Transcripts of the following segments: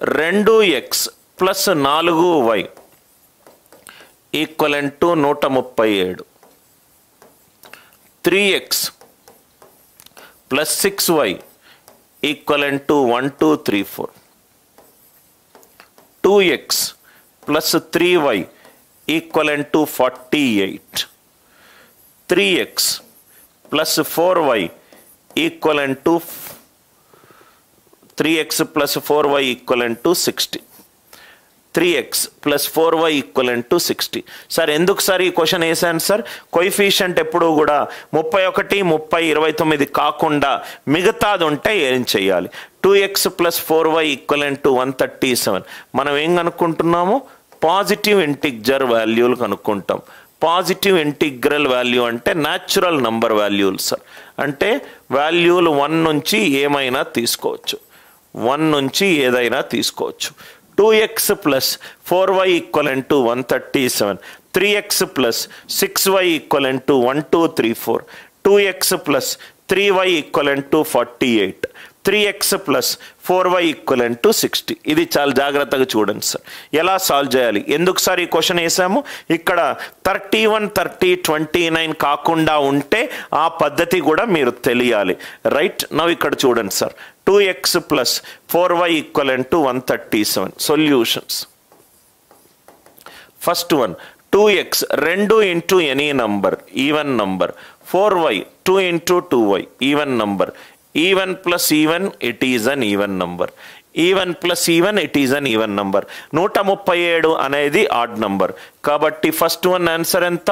2x plus 4y equivalent to 137. 3x plus 6y equivalent to 1234. 2x plus 3y equivalent to 48. 3x plus 4y equivalent to 3x plus 4y equivalent to 60. 3x plus 4y equivalent to 60. Sir ఎందుకు sir ఈ question వేసాను sir? Coefficient ఎప్పుడు కూడా 31, 30, 29 కాకుండా మిగతాది ఉంటే ఏం చేయాలి? 2x plus 4y equivalent to 137. మనం ఏం కనుక్కుంటున్నాము? పాజిటివ్ ఇంటిగ్రల్ వాల్యూలు కనుక్కుంటాం. పాజిటివ్ ఇంటిగ్రల్ వాల్యూ అంటే న్యాచురల్ నంబర్ వాల్యూలు సార్. అంటే వాల్యూలు 1 నుంచి ఏమైనా తీసుకోవచ్చు, 1 నుంచి ఏదైనా తీసుకోవచ్చు. 2x plus 4y equivalent to 137. 3x plus 6y equivalent to 1234. 2x plus 3y equivalent to 48. 3x plus 4y equivalent to 60. ఇది చాలా జాగ్రత్తగా చూడండి సార్. ఎలా సాల్వ్ చేయాలి? ఎందుకు సార్ ఈ క్వశ్చన్ వేసాము? ఇక్కడ 31, 30, 29 కాకుండా ఉంటే ఆ పద్ధతి కూడా మీరు తెలియాలి. రైట్ నవ్ ఇక్కడ చూడండి sir. 2x plus 4y equivalent to 137. Solutions. First one 2x 2 into any number even number. 4y 2 into 2y even number. Even plus even it is an even number. Even plus even it is an even number. 137 అనేది odd number. కాబట్టి first one answer ఎంత?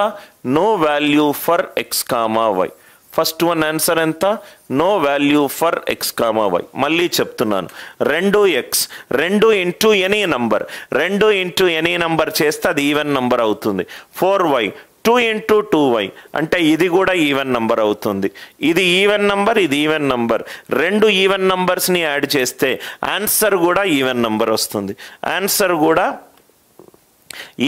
No value for x comma y. First one answer ఎంత? No value for x comma y. మళ్ళీ చెప్తున్నాను, 2x 2 into any number. 2 into any number చేస్తే అది even number అవుతుంది. 4y 2 into 2y అంటే ఇది కూడా ఈవెన్ నంబర్ అవుతుంది. ఇది ఈవెన్ నంబర్, ఇది ఈవెన్ నంబర్. 2 ఈవెన్ నంబర్స్ని యాడ్ చేస్తే ఆన్సర్ కూడా ఈవెన్ నంబర్ వస్తుంది. ఆన్సర్ కూడా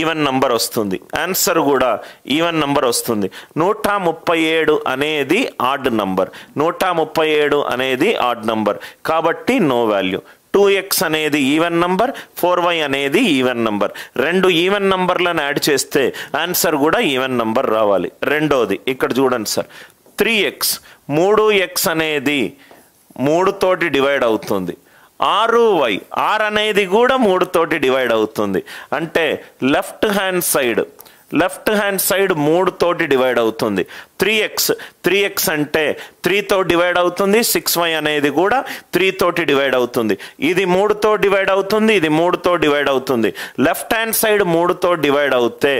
ఈవెన్ నంబర్ వస్తుంది. ఆన్సర్ కూడా ఈవెన్ నంబర్ వస్తుంది. 137 అనేది ఆడ్ నంబర్. 137 అనేది ఆడ్ నంబర్. కాబట్టి నో వాల్యూ. 2x అనేది ఈవెన్ నంబర్, 4y అనేది ఈవెన్ నంబర్. 2 ఈవెన్ నంబర్లను యాడ్ చేస్తే ఆన్సర్ కూడా ఈవెన్ నంబర్ రావాలి. రెండోది ఇక్కడ చూడండి సార్. 3x 3x అనేది 3 తోటి డివైడ్ అవుతుంది. 6y 6 అనేది కూడా 3 తోటి డివైడ్ అవుతుంది. అంటే లెఫ్ట్ హ్యాండ్ సైడ్ 3 తోటి డివైడ్ అవుతుంది. 3x అంటే 3తో డివైడ్ అవుతుంది. 6y అనేది కూడా 3 తోటి డివైడ్ అవుతుంది. ఇది 3తో డివైడ్ అవుతుంది, ఇది 3తో డివైడ్ అవుతుంది. లెఫ్ట్ హ్యాండ్ సైడ్ 3తో డివైడ్ అవుతే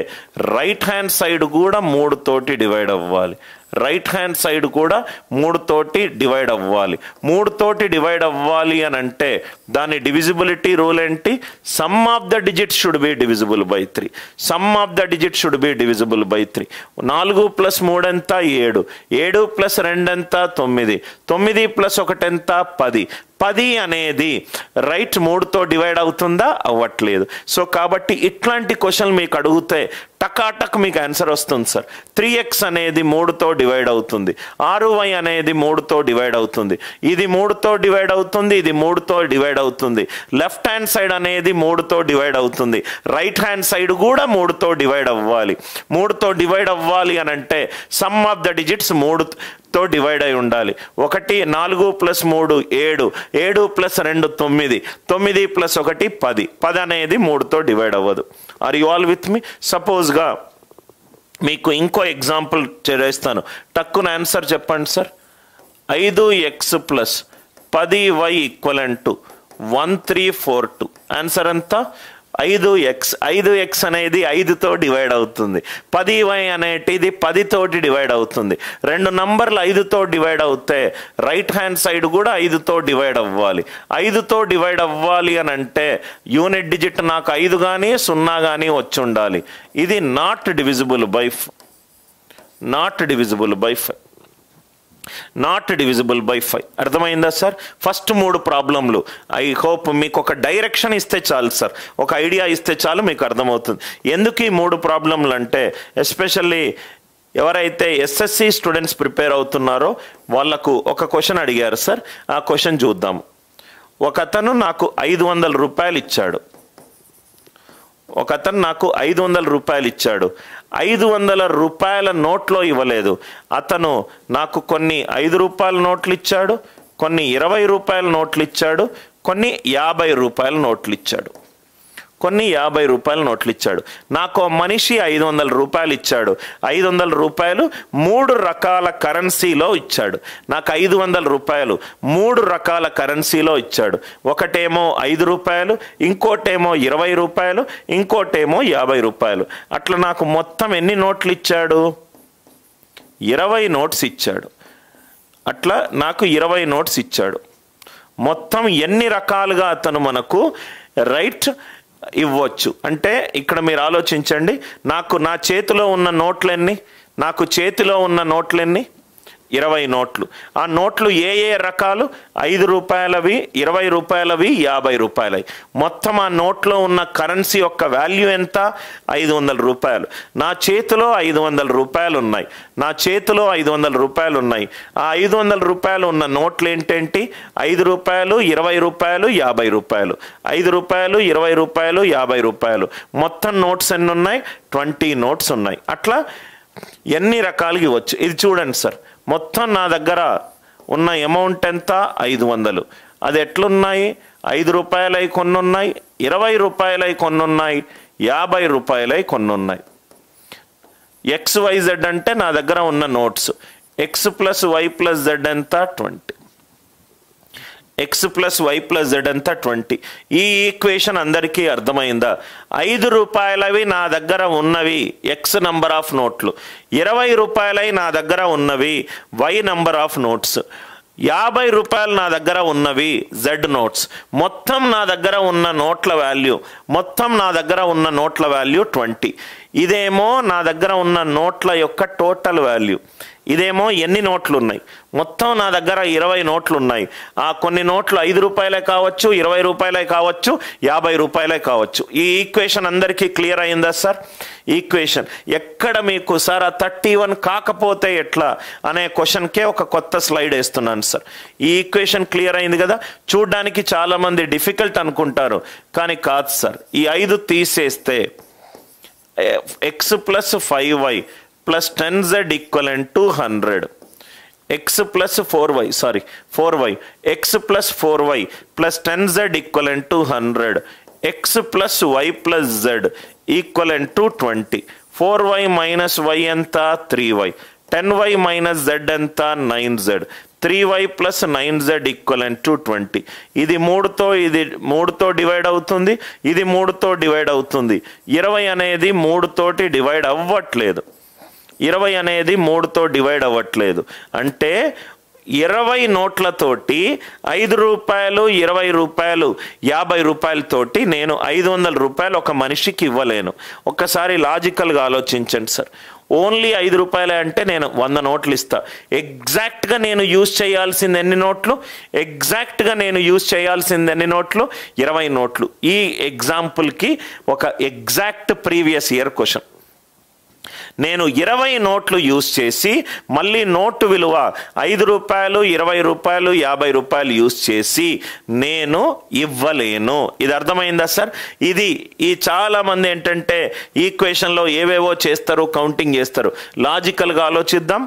రైట్ హ్యాండ్ సైడ్ కూడా 3 తోటి డివైడ్ అవ్వాలి. రైట్ హ్యాండ్ సైడ్ కూడా 3 తోటి డివైడ్ అవ్వాలి. 3 తోటి డివైడ్ అవ్వాలి అని అంటే దాని డివిజిబిలిటీ రూల్ ఏంటి? Some of the digits should be divisible by 3. Some of the digits should be divisible by 3. 4 plus 3 ఎంత? 7. 7 ప్లస్ 2 ఎంత? 9. 9 ప్లస్ 1 ఎంత? 10. 10 అనేది రైట్ 3తో డివైడ్ అవుతుందా? అవ్వట్లేదు. సో కాబట్టి ఇట్లాంటి క్వశ్చన్ మీకు అడిగితే టకాటక్ మీకు ఆన్సర్ వస్తుంది సార్. 3x అనేది 3తో డివైడ్ అవుతుంది. 6y అనేది 3తో డివైడ్ అవుతుంది. ఇది 3తో డివైడ్ అవుతుంది, ఇది 3తో డివైడ్ అవుతుంది. లెఫ్ట్ హ్యాండ్ సైడ్ అనేది 3తో డివైడ్ అవుతుంది. రైట్ హ్యాండ్ సైడ్ కూడా 3తో డివైడ్ అవ్వాలి. 3తో డివైడ్ అవ్వాలి అని అంటే సమ్ ఆఫ్ ద డిజిట్స్ 3తో డివైడ్ అయి ఉండాలి. 1 4 ప్లస్ 3 7. 7 ప్లస్ 2 9. 9 ప్లస్ 1 10. 10 అనేది 3తో డివైడ్ అవ్వదు. ఆర్ యు ఆల్ విత్ మీ? సపోజ్గా మీకు ఇంకో ఎగ్జాంపుల్ చేస్తాను. టక్కున ఆన్సర్ చెప్పండి sir. 5x plus 10y equivalent to 1342. Answer ఎంత? 5x అనేది 5తో డివైడ్ అవుతుంది. 10y అనేటిది 10 తోటి డివైడ్ అవుతుంది. 2 నంబర్లు 5తో డివైడ్ అవుతే రైట్ హ్యాండ్ సైడ్ కూడా 5తో డివైడ్ అవ్వాలి. 5తో డివైడ్ అవ్వాలి అని అంటే యూనిట్ డిజిట్ నాకు 5 కానీ 0 కానీ వచ్చి ఉండాలి. ఇది not divisible by 5. Not divisible by 5. అర్థమైందా సార్? ఫస్ట్ 3 ప్రాబ్లంలు. ఐ హోప్ మీకు ఒక డైరెక్షన్ ఇస్తే చాలు సార్, ఒక ఐడియా ఇస్తే చాలు మీకు అర్థమవుతుంది. ఎందుకు ఈ 3 ప్రాబ్లంలు అంటే ఎస్పెషల్లీ ఎవరైతే ఎస్ఎస్సి స్టూడెంట్స్ ప్రిపేర్ అవుతున్నారో వాళ్ళకు ఒక క్వశ్చన్ అడిగారు సార్. ఆ క్వశ్చన్ చూద్దాము. ఒకతను నాకు 500 రూపాయలు ఇచ్చాడు. ఒకతను నాకు 500 రూపాయలు ఇచ్చాడు. 500 రూపాయల నోట్లో ఇవ్వలేదు. అతను నాకు కొన్ని 5 రూపాయల నోట్లు ఇచ్చాడు, కొన్ని 20 రూపాయల నోట్లు ఇచ్చాడు, కొన్ని 50 రూపాయల నోట్లు ఇచ్చాడు. నాకు మనిషి 500 రూపాయలు ఇచ్చాడు. 500 రూపాయలు 3 రకాల కరెన్సీలో ఇచ్చాడు. నాకు 500 రూపాయలు 3 రకాల కరెన్సీలో ఇచ్చాడు. ఒకటేమో 5 రూపాయలు, ఇంకోటేమో 20 రూపాయలు, ఇంకోటేమో 50 రూపాయలు. అట్లా నాకు మొత్తం ఎన్ని నోట్లు ఇచ్చాడు? 20 నోట్స్ ఇచ్చాడు. అట్లా నాకు 20 నోట్స్ ఇచ్చాడు. మొత్తం ఎన్ని రకాలుగా అతను మనకు రైట్ ఇవ్వచ్చు అంటే ఇక్కడ మీరు ఆలోచించండి. నా చేతిలో ఉన్న నోట్లెన్ని? 20 నోట్లు. ఆ నోట్లు ఏ రకాలు? 5 రూపాయలవి, 20 రూపాయలవి, 50 రూపాయలవి. మొత్తం ఆ నోట్లో ఉన్న కరెన్సీ యొక్క వాల్యూ ఎంత? 500 రూపాయలు. నా చేతిలో 500 రూపాయలు ఉన్నాయి. ఆ 500 రూపాయలు ఉన్న నోట్లు ఏంటేంటి? 5 రూపాయలు, 20 రూపాయలు, 50 రూపాయలు. 5 రూపాయలు, 20 రూపాయలు, 50 రూపాయలు. మొత్తం నోట్స్ ఎన్ని ఉన్నాయి? 20 నోట్స్ ఉన్నాయి. అట్లా ఎన్ని రకాలుగా ఇవ్వచ్చు. ఇది చూడండి సార్, మొత్తం నా దగ్గర ఉన్న అమౌంట్ ఎంత? 500. అది ఎట్లున్నాయి? 5 రూపాయలై కొన్ని ఉన్నాయి, 20 రూపాయలై కొన్ని ఉన్నాయి, 50 రూపాయలై కొన్ని ఉన్నాయి. XYZ అంటే నా దగ్గర ఉన్న notes. X plus Y plus Z ఎంత? 20. X plus Y plus Z ఎంత? 20. ఈ ఈక్వేషన్ అందరికీ అర్థమైందా? 5 రూపాయలవి నా దగ్గర ఉన్నవి X నంబర్ ఆఫ్ నోట్లు, 20 రూపాయలై నా దగ్గర ఉన్నవి Y నంబర్ ఆఫ్ నోట్స్, 50 రూపాయలు నా దగ్గర ఉన్నవి Z నోట్స్. మొత్తం నా దగ్గర ఉన్న నోట్ల వాల్యూ 20. ఇదేమో నా దగ్గర ఉన్న నోట్ల యొక్క టోటల్ వాల్యూ. ఇదేమో ఎన్ని నోట్లు ఉన్నాయి? మొత్తం నా దగ్గర 20 నోట్లు ఉన్నాయి. ఆ కొన్ని నోట్లు 5 రూపాయలే కావచ్చు, 20 రూపాయలే కావచ్చు, 50 రూపాయలే కావచ్చు. ఈ ఈక్వేషన్ అందరికీ క్లియర్ అయిందా సార్? ఈక్వేషన్ ఎక్కడ మీకు సార్ ఆ 31 కాకపోతే ఎట్లా అనే క్వశ్చన్కే ఒక కొత్త స్లైడ్ వేస్తున్నాను సార్. ఈ ఈక్వేషన్ క్లియర్ అయింది కదా? చూడ్డానికి చాలామంది డిఫికల్ట్ అనుకుంటారు, కానీ కాదు సార్. ఈ 5 తీసేస్తే X plus 5Y plus 10Z equivalent to 100. X plus 4Y X plus 4Y plus 10Z equivalent to 100. X plus Y plus Z equivalent to 20. 4Y minus Y ఎంత? 3Y. 10Y మైనస్ Z ఎంత? 9Z. 3Y plus 9Z equivalent to 20. ఇది 3తో divide అవుతుంది, ఇది 3తో divide అవుతుంది. 20 అనేది 3తోటి డివైడ్ అవ్వట్లేదు. 20 అనేది 3తో డివైడ్ అవ్వట్లేదు. అంటే 20 నోట్లతోటి 5 రూపాయలు, 20 రూపాయలు, 50 రూపాయలతోటి నేను 500 రూపాయలు ఒక మనిషికి ఇవ్వలేను. ఒక్కసారి లాజికల్గా ఆలోచించండి సార్. ఓన్లీ 5 రూపాయలే అంటే నేను 100 నోట్లు ఇస్తా. ఎగ్జాక్ట్గా నేను యూజ్ చేయాల్సింది ఎన్ని నోట్లు? 20 నోట్లు. ఈ ఎగ్జాంపుల్కి ఒక ఎగ్జాక్ట్ ప్రీవియస్ ఇయర్ క్వశ్చన్. నేను 20 నోట్లు యూజ్ చేసి మళ్ళీ నోటు విలువ 5 రూపాయలు, 20 రూపాయలు, 50 రూపాయలు యూజ్ చేసి నేను ఇవ్వలేను. ఇది అర్థమైందా సార్? ఈ చాలా మంది ఏంటంటే ఈక్వేషన్లో ఏవేవో చేస్తారు, కౌంటింగ్ చేస్తారు. లాజికల్గా ఆలోచిద్దాం.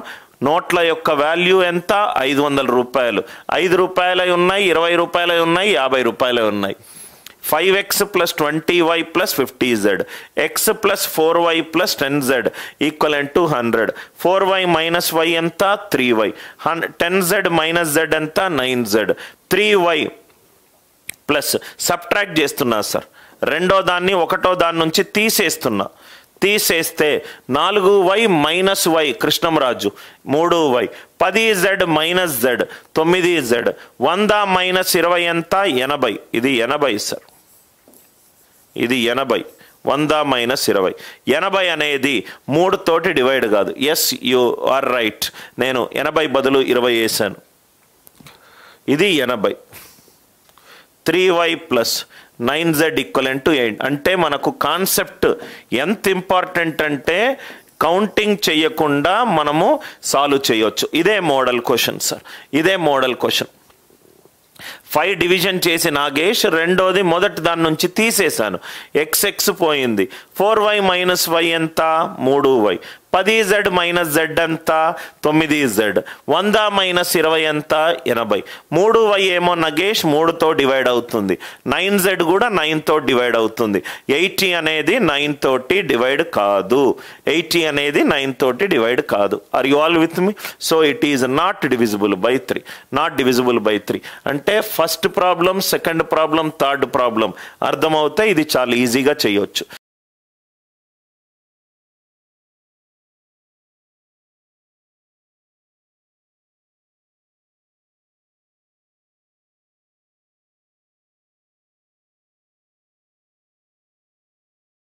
నోట్ల యొక్క వాల్యూ ఎంత? 500 రూపాయలు. 5 రూపాయలై ఉన్నాయి, 20 రూపాయలై ఉన్నాయి, 50 రూపాయలై ఉన్నాయి. 5x plus 20y plus 50z. X plus 4y plus 10z equivalent to 100. 4y minus y ఎంత? 3y. 10z మైనస్ z ఎంత? 9z. 3y ప్లస్ సబ్ట్రాక్ట్ చేస్తున్నా సార్. రెండో దాన్ని ఒకటో దాని నుంచి తీసేస్తే 4y మైనస్ y కృష్ణంరాజు 3y. 10z minus z 9z. 100 minus 20 ఎంత? 80. ఇది 80 సార్. ఇది 80. 100 మైనస్ 20. 80 అనేది 3తోటి డివైడ్ కాదు. Yes, you are right. నేను 80 బదులు 20 వేసాను. ఇది 80. 3y plus 9z equivalent to 8. అంటే మనకు కాన్సెప్ట్ ఎంత ఇంపార్టెంట్ అంటే కౌంటింగ్ చేయకుండా మనము సాల్వ్ చేయొచ్చు. ఇదే మోడల్ క్వశ్చన్ సార్. 5 డివిజన్ చేసి నాగేష్, రెండోది మొదటి దాని నుంచి తీసేశాను, ఎక్స్ పోయింది. 4y మైనస్ y ఎంత? 3y. 10z మైనస్ z ఎంత? 9z. 100 మైనస్ 20 ఎంత? 80. 3y ఏమో నగేష్ 3తో డివైడ్ అవుతుంది, 9z కూడా 9తో డివైడ్ అవుతుంది. 80 అనేది 9 తోటి డివైడ్ కాదు, 80 అనేది 9 తోటి డివైడ్ కాదు. Are you all with me? So it is not divisible by 3, not divisible by 3. అంటే first problem, second problem, third problem అర్థమవుతాయి. ఇది చాలా ఈజీగా చేయొచ్చు.